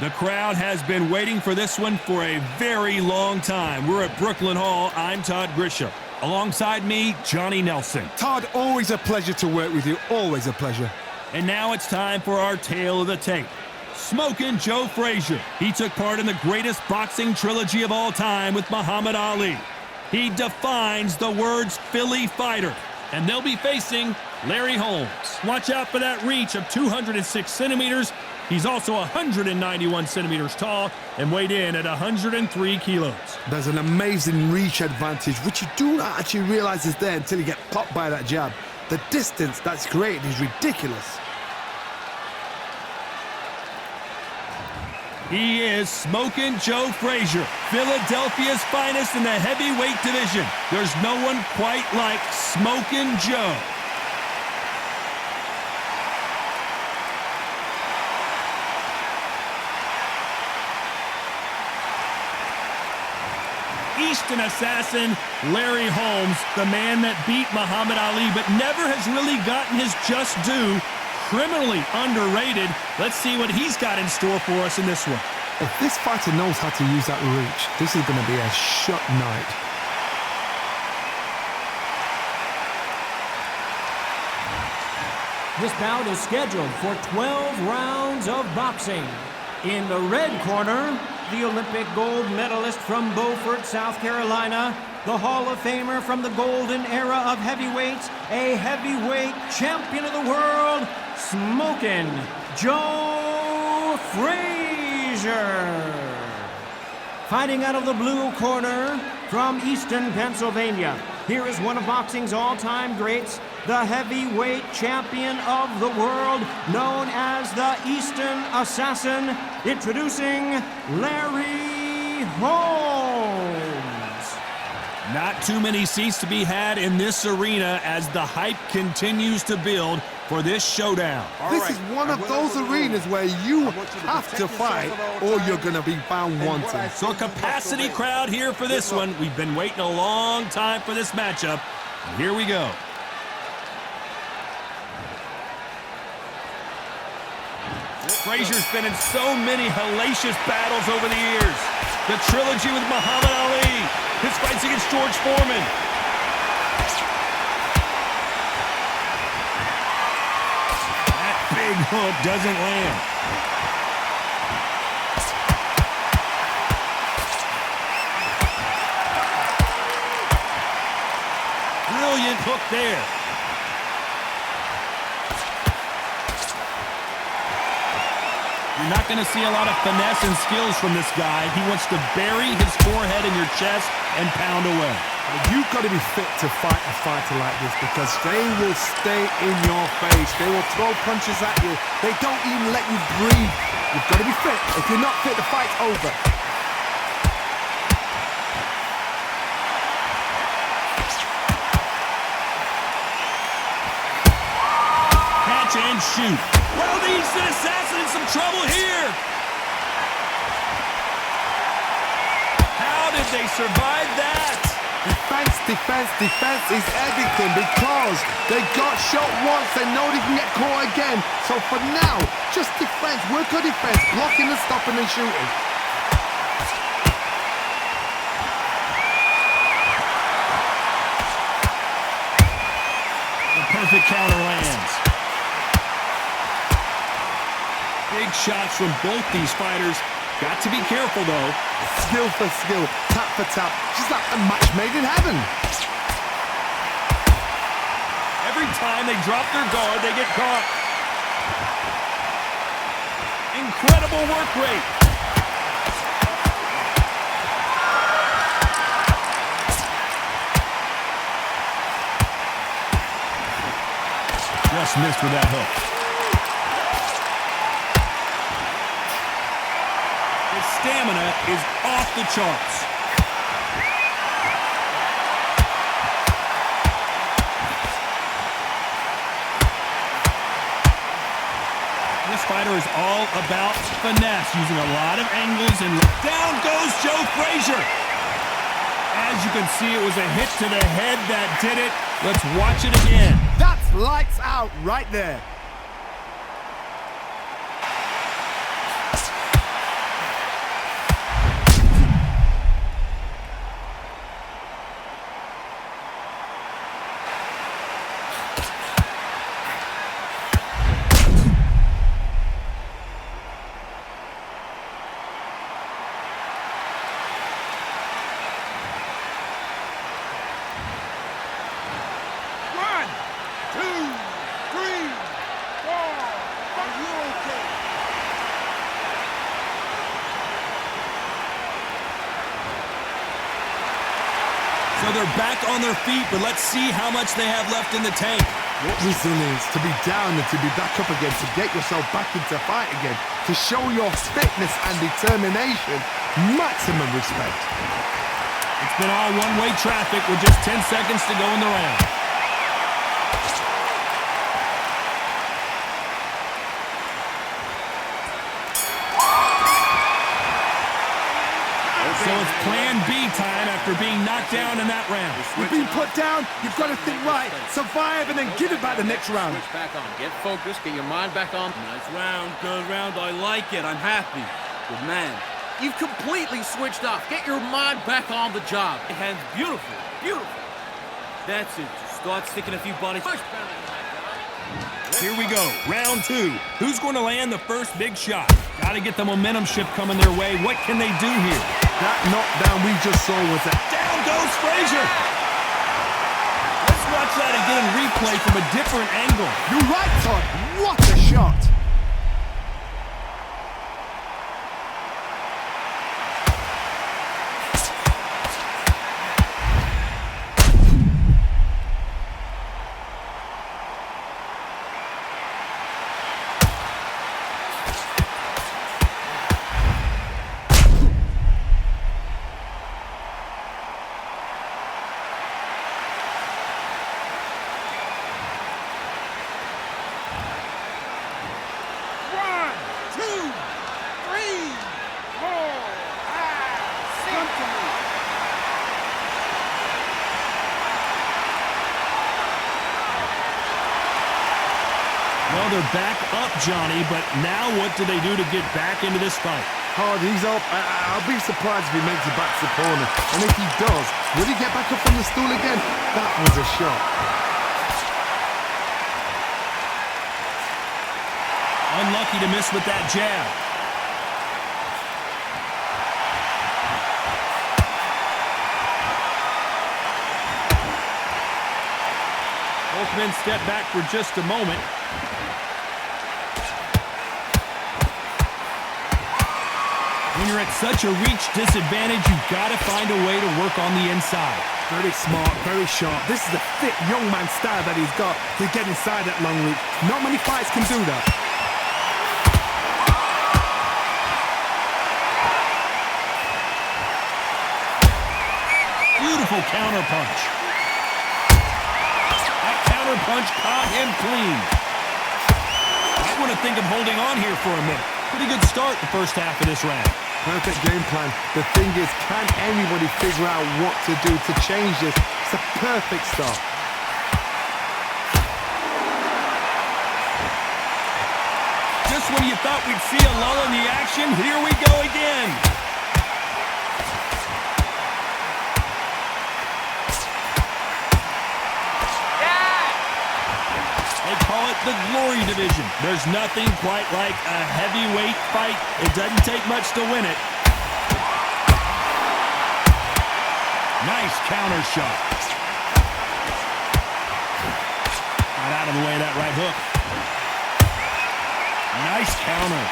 The crowd has been waiting for this one for a very long time. We're at Brooklyn Hall. I'm Todd Grisham. Alongside me, Johnny Nelson. Todd, always a pleasure to work with you. Always a pleasure. And now it's time for our tale of the tape. Smokin' Joe Frazier. He took part in the greatest boxing trilogy of all time with Muhammad Ali. He defines the words Philly fighter. And they'll be facing Larry Holmes. Watch out for that reach of 206 centimeters. He's also 191 centimeters tall and weighed in at 103 kilos. There's an amazing reach advantage, which you do not actually realize is there until you get popped by that jab. The distance that's created is ridiculous. He is Smokin' Joe Frazier, Philadelphia's finest in the heavyweight division. There's no one quite like Smokin' Joe. Easton Assassin, Larry Holmes, the man that beat Muhammad Ali but never has really gotten his just due. Criminally underrated. Let's see what he's got in store for us in this one. If this fighter knows how to use that reach, this is going to be a shot night. This bout is scheduled for 12 rounds of boxing. In the red corner, the Olympic gold medalist from Beaufort, South Carolina, the Hall of Famer from the golden era of heavyweights, a heavyweight champion of the world, Smokin' Joe Frazier. Fighting out of the blue corner from Easton, Pennsylvania, here is one of boxing's all-time greats, the heavyweight champion of the world, known as the Easton Assassin, introducing Larry Holmes. Not too many seats to be had in this arena as the hype continues to build for this showdown. This is one of those arenas where you have to fight or you're going to be found wanting. So a capacity crowd here for this one. We've been waiting a long time for this matchup. And here we go. Frazier's been in so many hellacious battles over the years. The trilogy with Muhammad Ali, his fights against George Foreman. That big hook doesn't land. Brilliant hook there. You're not going to see a lot of finesse and skills from this guy. He wants to bury his forehead in your chest and pound away. You've got to be fit to fight a fighter like this because they will stay in your face. They will throw punches at you. They don't even let you breathe. You've got to be fit. If you're not fit, the fight's over. Catch and shoot. Well, the Easton Assassin in some trouble here. How did they survive that? Defense, defense, defense is everything because they got shot once. They know they can get caught again. So for now, just defense, work on defense, blocking and stopping and shooting. The perfect counter lands. Big shots from both these fighters. Got to be careful, though. Skill for skill, tap for tap. Just like a match made in heaven. Every time they drop their guard, they get caught. Incredible work rate. Just missed with that hook. Stamina is off the charts. This fighter is all about finesse, using a lot of angles, and down goes Joe Frazier. As you can see, it was a hit to the head that did it. Let's watch it again. That's lights out right there. So they're back on their feet, but let's see how much they have left in the tank. What resilience to be down and to be back up again, to get yourself back into fight again, to show your fitness and determination. Maximum respect. It's been all one-way traffic with just 10 seconds to go in the round. So it's plan B time after being knocked down in that round. You've been put down, you've got to think right, survive, and then give it back the next round. Switch back on. Get focused, get your mind back on. Nice round, good round. I like it. I'm happy. Good man. You've completely switched off. Get your mind back on the job. Your hand's beautiful. Beautiful. That's it. Just start sticking a few bodies. Push back. Here we go, round 2. Who's going to land the first big shot? Got to get the momentum shift coming their way. What can they do here? That knockdown we just saw was a... Down goes Frazier. Let's watch that again in replay from a different angle. You're right, Todd. What a shot. Well, they're back up, Johnny, but now what do they do to get back into this fight? Hard, he's up. I'll be surprised if he makes it back to the corner. And if he does, will he get back up from the stool again? That was a shot. Unlucky to miss with that jab. Both men step back for just a moment. When you're at such a reach disadvantage, you've got to find a way to work on the inside. Very smart, very sharp. This is a fit young man style that he's got to get inside that long reach. Not many fights can do that. Beautiful counter punch. That counter punch caught him clean. I want to think of holding on here for a minute. Pretty good start the first half of this round. Perfect game plan. The thing is, can anybody figure out what to do to change this? It's a perfect start. Just when you thought we'd see a lull in the action, here we go again. They call it the Glory Division. There's nothing quite like a heavyweight fight. It doesn't take much to win it. Nice counter shot. Got out of the way of that right hook. Nice counter.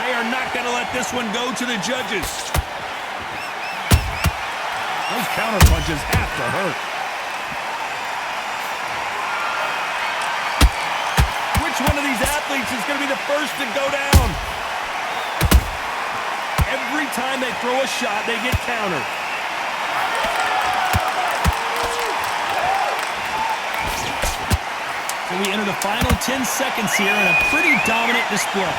They are not going to let this one go to the judges. Those counter punches have to hurt. Which one of these athletes is going to be the first to go down? Every time they throw a shot, they get countered. So we enter the final 10 seconds here in a pretty dominant display.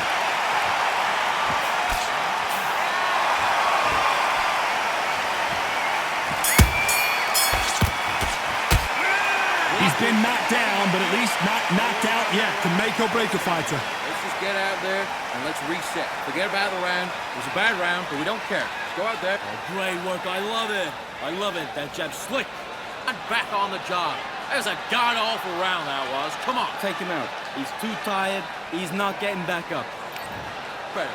He's been knocked down, but at least not knocked out yet. To make or break a fighter. Let's just get out there and let's reset. Forget about the round. It was a bad round, but we don't care. Let's go out there. Oh, great work. I love it. I love it. That jab slick. And back on the job. That was a god-awful round, that was. Come on. Take him out. He's too tired. He's not getting back up. Better.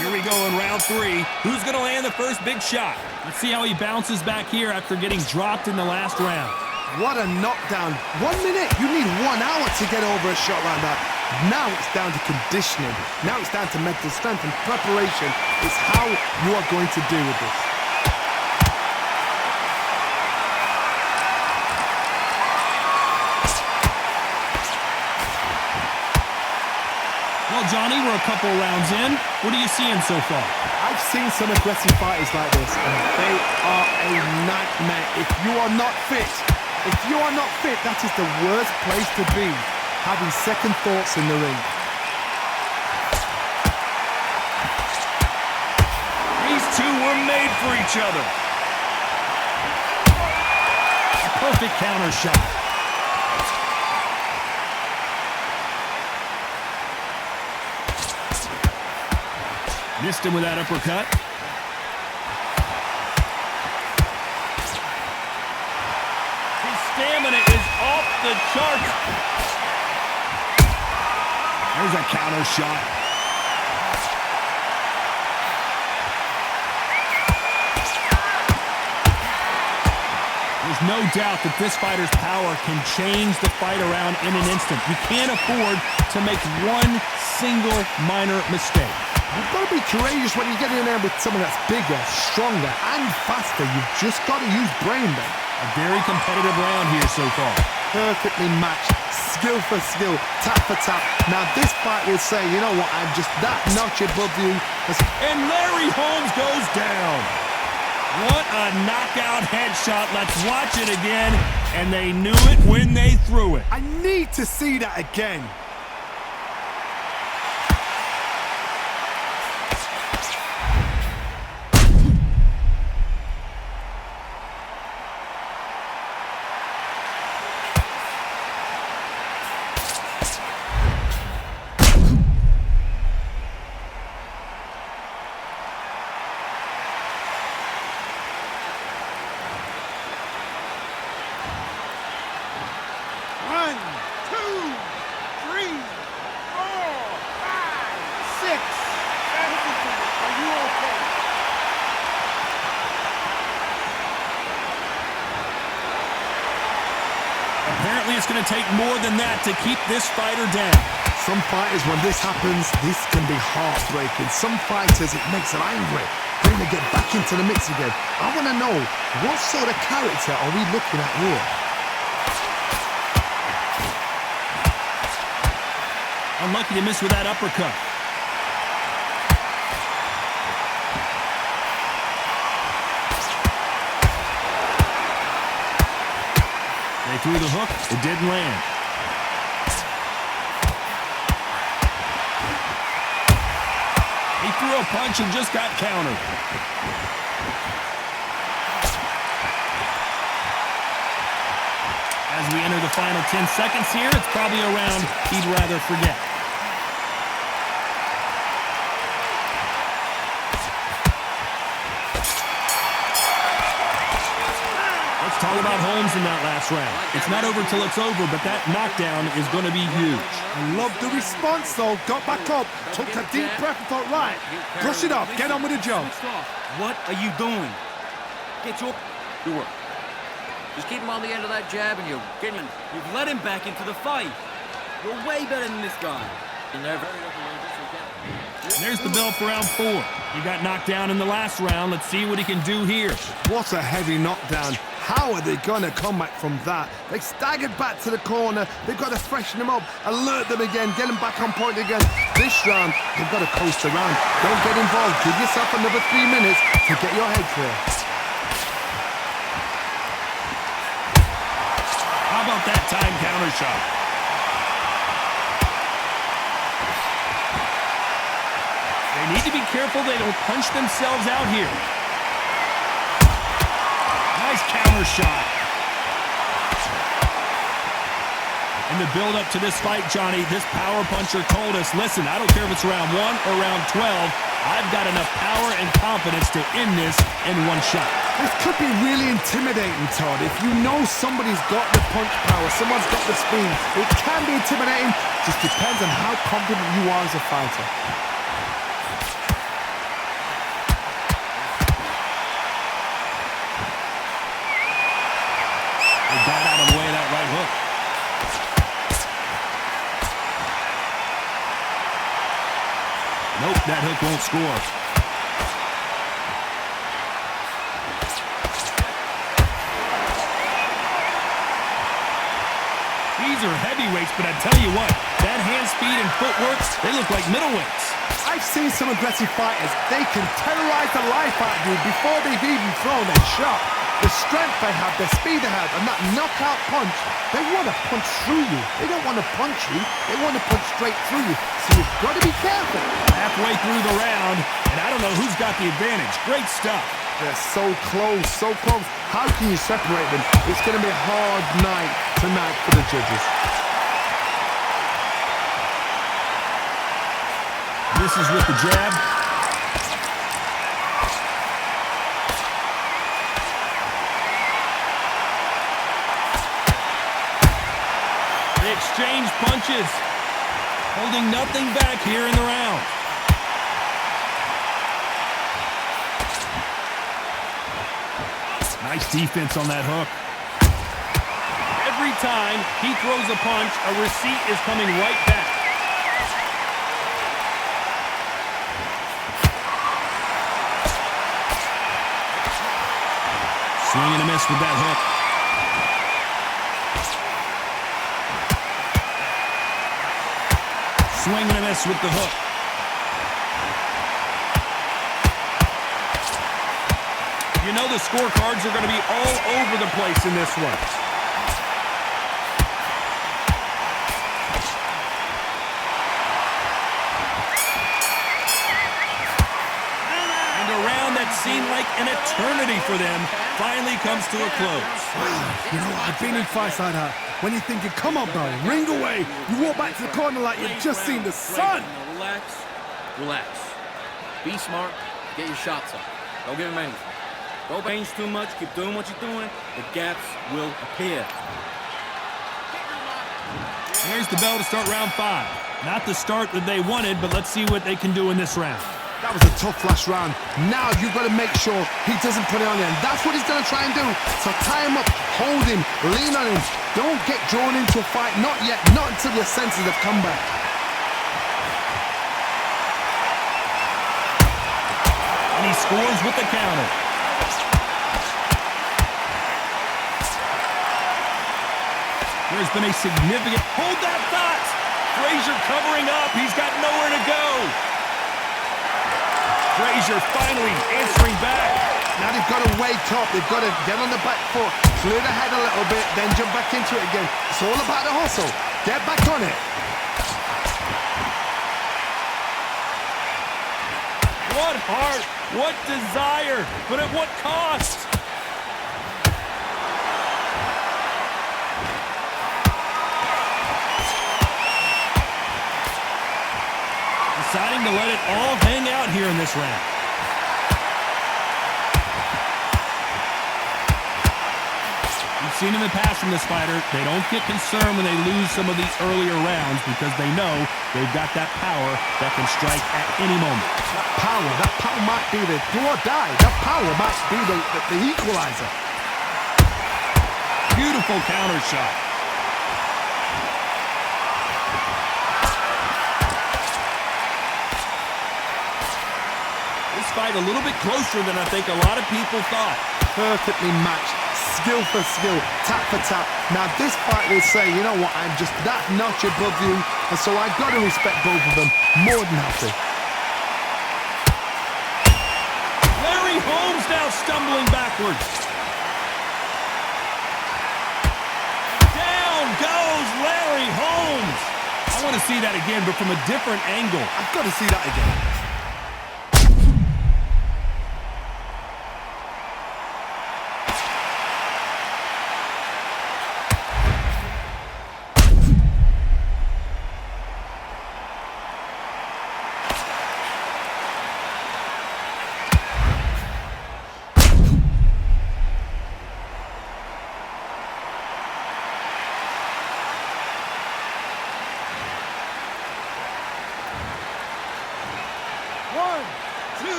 Here we go in round 3. Who's going to land the first big shot? Let's see how he bounces back here after getting dropped in the last round. What a knockdown. 1 minute, you need 1 hour to get over a shot like that. Now it's down to conditioning. Now it's down to mental strength and preparation. It's how you are going to deal with this. Well, Johnny, we're a couple rounds in. What are you seeing so far? I've seen some aggressive fighters like this, and they are a nightmare. If you are not fit, that is the worst place to be, having second thoughts in the ring. These two were made for each other. A perfect counter shot. Missed him with that uppercut. His stamina is off the charts. There's a counter shot. There's no doubt that this fighter's power can change the fight around in an instant. You can't afford to make one single minor mistake. You've got to be courageous when you get in there with someone that's bigger, stronger, and faster. You've just got to use brain then. A very competitive round here so far. Perfectly matched, skill for skill, tap for tap. Now this fight will say, you know what, I'm just that notch above you. And Larry Holmes goes down. What a knockout headshot. Let's watch it again. And they knew it when they threw it. I need to see that again. Apparently it's going to take more than that to keep this fighter down. Some fighters, when this happens, this can be heartbreaking. Some fighters, it makes them angry. They want to get back into the mix again. I want to know, what sort of character are we looking at here? Unlucky to miss with that uppercut. They threw the hook, it didn't land. He threw a punch and just got countered. As we enter the final 10 seconds here, it's probably a round he'd rather forget. Let's talk about Holmes in that last round. It's not over till it's over, but that knockdown is going to be huge. I love the response, though. Got back up, took a deep breath and thought, right, brush it off, get on with the job. What are you doing? Get your work. Just keep him on the end of that jab and you'll get him. You've let him back into the fight. You're way better than this guy. Never. And there's the bell for round 4. He got knocked down in the last round. Let's see what he can do here. What a heavy knockdown. How are they going to come back from that? They staggered back to the corner. They've got to freshen them up, alert them again, get them back on point again. This round, they've got to coast around. Don't get involved. Give yourself another 3 minutes to get your head clear. How about that time counter shot? They need to be careful they don't punch themselves out here. Nice counter shot. In the build-up to this fight, Johnny, this power puncher told us, listen, I don't care if it's round 1 or round 12, I've got enough power and confidence to end this in one shot. This could be really intimidating, Todd. If you know somebody's got the punch power, someone's got the speed, it can be intimidating. Just depends on how confident you are as a fighter. They got out That hook won't score. These are heavyweights, but I tell you what, that hand speed and footwork, they look like middleweights. I've seen some aggressive fighters. They can terrorize the life out of you before they've even thrown a shot. The strength they have, the speed they have, and that knockout punch, they want to punch through you. They don't want to punch you. They want to punch straight through you. So you've got to be careful. Halfway through the round, and I don't know who's got the advantage. Great stuff. They're so close, so close. How can you separate them? It's going to be a hard night tonight for the judges. This is with the jab. They exchange punches, holding nothing back here in the round. Nice defense on that hook. Every time he throws a punch, a receipt is coming right back. Swing and a miss with that hook. Swing and a miss with the hook. You know the scorecards are going to be all over the place in this one. And a round that seemed like an eternity for them finally comes to a close. You know, I've been in fights like that. When you're thinking, come on, bro, ring away. You walk back to the corner like you've just seen the sun. Relax, relax. Be smart, get your shots up. Don't give him anything. Don't change too much, keep doing what you're doing. The gaps will appear. There's the bell to start round 5. Not the start that they wanted, but let's see what they can do in this round. That was a tough last round. Now you've got to make sure he doesn't put it on you. And that's what he's going to try and do. So tie him up, hold him, lean on him. Don't get drawn into a fight. Not yet. Not until your senses have come back. And he scores with the counter. There's been a significant... Hold that thought! Frazier covering up. He's got nowhere to go. Frazier finally answering back. Now they've got to wake up. They've got to get on the back foot, clear the head a little bit, then jump back into it again. It's all about the hustle. Get back on it. What heart, what desire, but at what cost? Deciding to let it all hang out here in this round. We've seen in the past from this fighter, they don't get concerned when they lose some of these earlier rounds because they know they've got that power that can strike at any moment. That power might be the do or die. That power might be the equalizer. Beautiful counter shot. This fight a little bit closer than I think a lot of people thought. Perfectly matched. Skill for skill, tap for tap. Now this fight will say, you know what, I'm just that notch above you, and so I've got to respect both of them more than happy. Larry Holmes now stumbling backwards. Down goes Larry Holmes. I want to see that again, but from a different angle. I've got to see that again.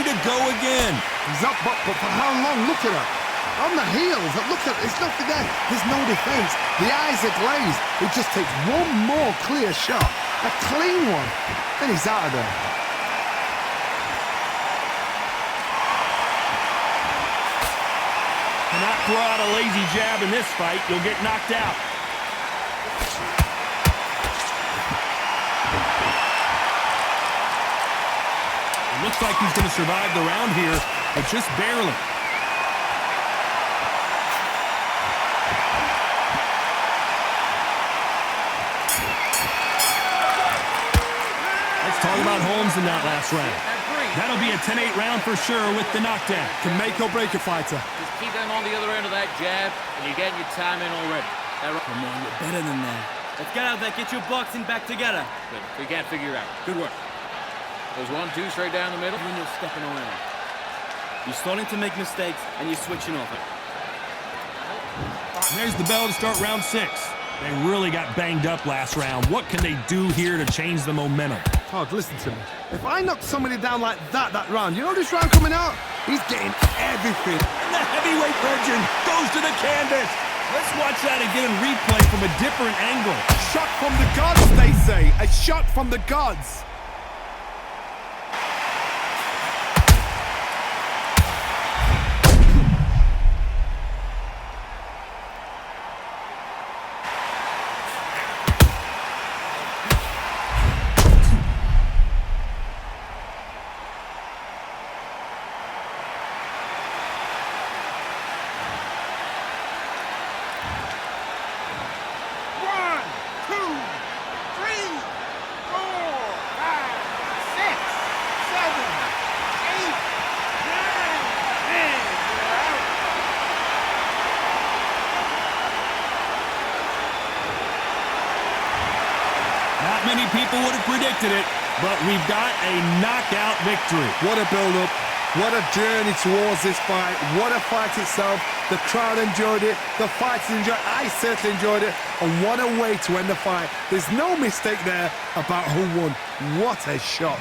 to go again. He's up, but for how long? Look at her. On the heels, look at, there's nothing there. There's no defense. The eyes are glazed. It just takes one more clear shot, a clean one, and he's out of there. Cannot throw out a lazy jab in this fight. You'll get knocked out. It looks like he's going to survive the round here, but just barely. Let's talk about Holmes in that last round. That'll be a 10-8 round for sure with the knockdown. Can make or break a fighter. Just keep them on the other end of that jab, and you're getting your time in already. Come on, you're better than that. Let's get out there, get your boxing back together. Good. We can't figure it out. Good work. There's 1, 2 straight down the middle, and you're stepping around. You're starting to make mistakes, and you're switching off it. There's the bell to start round 6. They really got banged up last round. What can they do here to change the momentum? Todd, listen to me. If I knock somebody down like that round, you know this round coming out? He's getting everything. And the heavyweight legend goes to the canvas. Let's watch that again in replay from a different angle. Shot from the gods, they say. A shot from the gods. Not many people would have predicted it, but we've got a knockout victory. What a build-up. What a journey towards this fight. What a fight itself. The crowd enjoyed it. The fighters enjoyed it. I certainly enjoyed it. And what a way to end the fight. There's no mistake there about who won. What a shot.